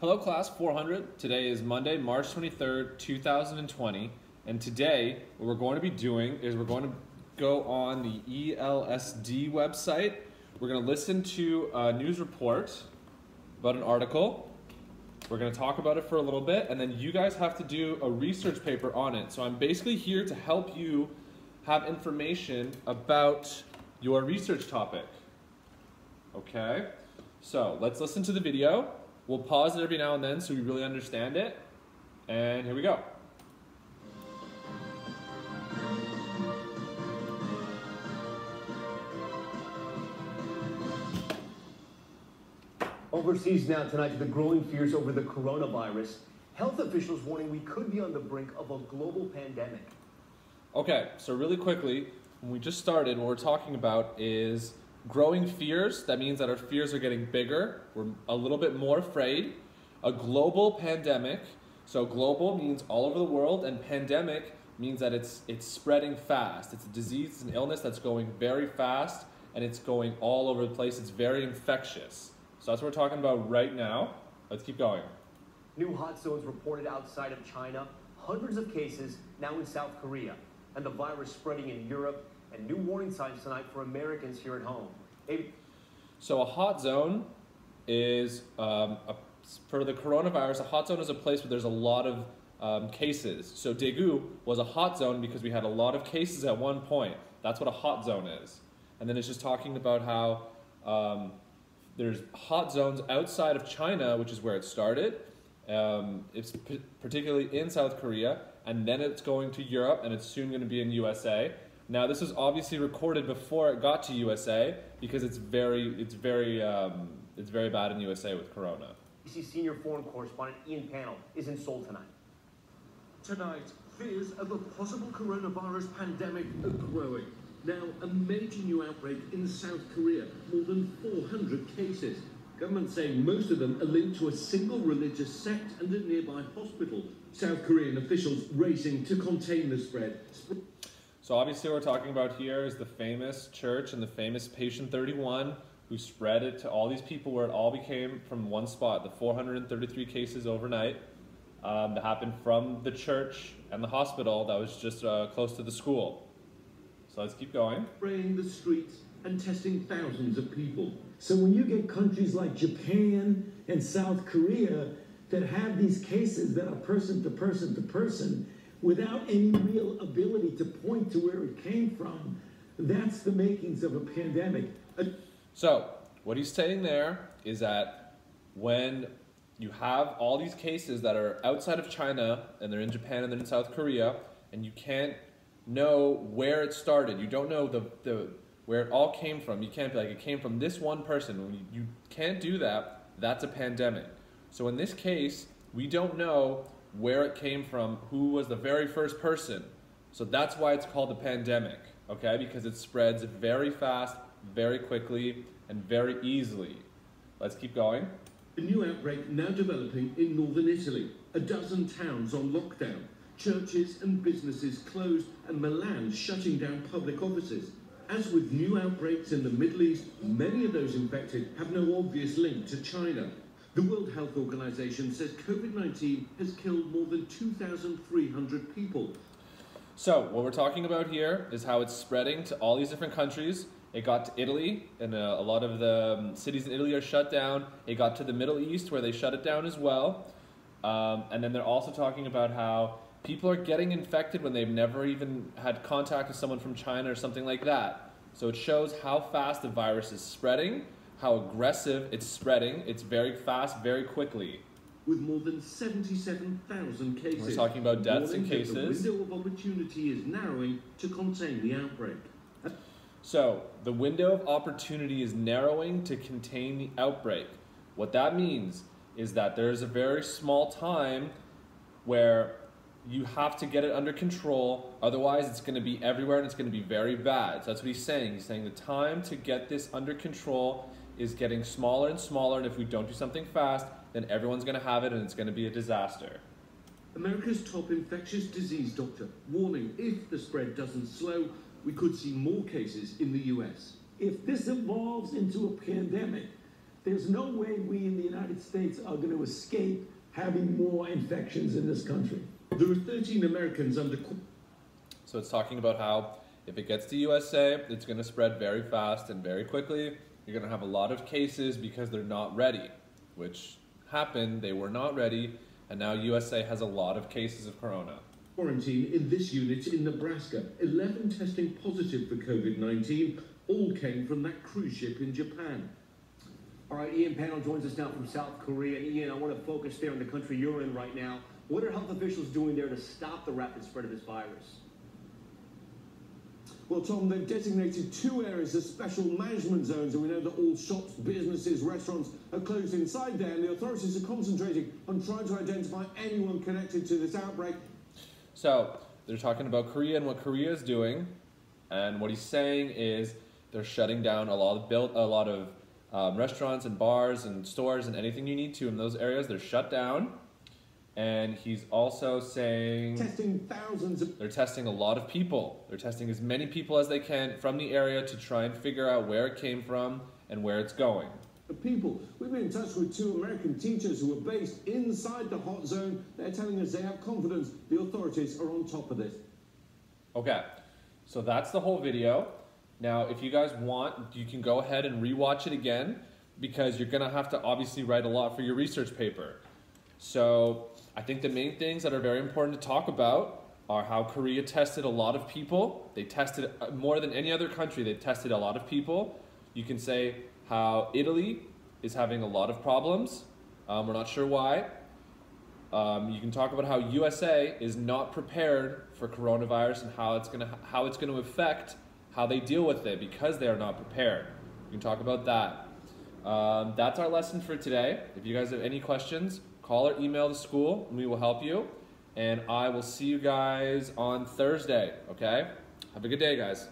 Hello class 400. Today is Monday, March 23rd, 2020. And today what we're going to be doing is we're going to go on the ELSD website. We're going to listen to a news report about an article. We're going to talk about it for a little bit, and then you guys have to do a research paper on it. So I'm basically here to help you have information about your research topic. Okay? So let's listen to the video. We'll pause it every now and then so we really understand it. And here we go. Overseas now tonight to the growing fears over the coronavirus. Health officials warning we could be on the brink of a global pandemic. Okay, so really quickly, when we just started, what we're talking about is growing fears. That means that our fears are getting bigger. We're a little bit more afraid. A global pandemic. So global means all over the world, and pandemic means that it's spreading fast. It's a disease, it's an illness that's going very fast, and it's going all over the place. It's very infectious. So that's what we're talking about right now. Let's keep going. New hot zones reported outside of China. Hundreds of cases now in South Korea. And the virus spreading in Europe. And new warning signs tonight for Americans here at home. So a hot zone is, for the coronavirus, a hot zone is a place where there's a lot of cases. So Daegu was a hot zone because we had a lot of cases at one point. That's what a hot zone is. And then it's just talking about how there's hot zones outside of China, which is where it started. It's particularly in South Korea, and then it's going to Europe, and it's soon going to be in USA. Now, this was obviously recorded before it got to USA because it's very bad in USA with Corona. BBC senior foreign correspondent Ian Pannell is in Seoul tonight. Tonight, fears of a possible coronavirus pandemic are growing. Now, a major new outbreak in South Korea, more than 400 cases. Government saying most of them are linked to a single religious sect and a nearby hospital. South Korean officials racing to contain the spread. So obviously what we're talking about here is the famous church and the famous patient 31 who spread it to all these people where it all became from one spot. The 433 cases overnight that happened from the church and the hospital that was just close to the school. So let's keep going. Spraying the streets and testing thousands of people. So when you get countries like Japan and South Korea that have these cases that are person to person to person, without any real ability to point to where it came from, that's the makings of a pandemic. So what he's saying there is that when you have all these cases that are outside of China, and they're in Japan and they're in South Korea, and you can't know where it started, you don't know where it all came from, you can't be like, it came from this one person. When you can't do that, that's a pandemic. So in this case, we don't know where it came from, who was the very first person. So that's why it's called a pandemic, okay? Because it spreads very fast, very quickly, and very easily. Let's keep going. A new outbreak now developing in northern Italy. A dozen towns on lockdown. Churches and businesses closed, and Milan shutting down public offices. As with new outbreaks in the Middle East, many of those infected have no obvious link to China. The World Health Organization says COVID-19 has killed more than 2,300 people. So what we're talking about here is how it's spreading to all these different countries. It got to Italy, and a lot of the cities in Italy are shut down. It got to the Middle East, where they shut it down as well. And then they're also talking about how people are getting infected when they've never even had contact with someone from China or something like that. So it shows how fast the virus is spreading, how aggressive it's spreading. It's very fast, very quickly. With more than 77,000 cases. We're talking about deaths and cases. The window of opportunity is narrowing to contain the outbreak. So the window of opportunity is narrowing to contain the outbreak. What that means is that there's a very small time where you have to get it under control, otherwise it's going to be everywhere and it's going to be very bad. So that's what he's saying. He's saying the time to get this under control is getting smaller and smaller, and if we don't do something fast, then everyone's going to have it and it's going to be a disaster. America's top infectious disease doctor warning if the spread doesn't slow, we could see more cases in the US. If this evolves into a pandemic, there's no way we in the United States are going to escape having more infections in this country. There are 13 Americans under... So it's talking about how if it gets to USA, it's going to spread very fast and very quickly. You're going to have a lot of cases because they're not ready, which happened. They were not ready, and now USA has a lot of cases of corona. Quarantine in this unit in Nebraska. 11 testing positive for COVID-19. All came from that cruise ship in Japan. All right, Ian Panel joins us now from South Korea. And Ian, I want to focus there on the country you're in right now. What are health officials doing there to stop the rapid spread of this virus? Well, Tom, they've designated 2 areas as special management zones, and we know that all shops, businesses, restaurants are closed inside there, and the authorities are concentrating on trying to identify anyone connected to this outbreak. So they're talking about Korea and what Korea is doing, and what he's saying is they're shutting down a lot of restaurants and bars and stores and anything you need to in those areas. They're shut down. And he's also saying Testing thousands of... they're testing a lot of people. They're testing as many people as they can from the area to try and figure out where it came from and where it's going. people. We've been in touch with 2 American teachers who are based inside the hot zone. They're telling us they have confidence the authorities are on top of this. Okay, so that's the whole video. Now, if you guys want, you can go ahead and rewatch it again because you're gonna have to obviously write a lot for your research paper. So I think the main things that are very important to talk about are how Korea tested a lot of people. They tested more than any other country. They tested a lot of people. You can say how Italy is having a lot of problems. We're not sure why. You can talk about how USA is not prepared for coronavirus and how it's gonna affect how they deal with it because they are not prepared. You can talk about that. That's our lesson for today. If you guys have any questions, call or email the school and we will help you. And I will see you guys on Thursday, okay? Have a good day, guys.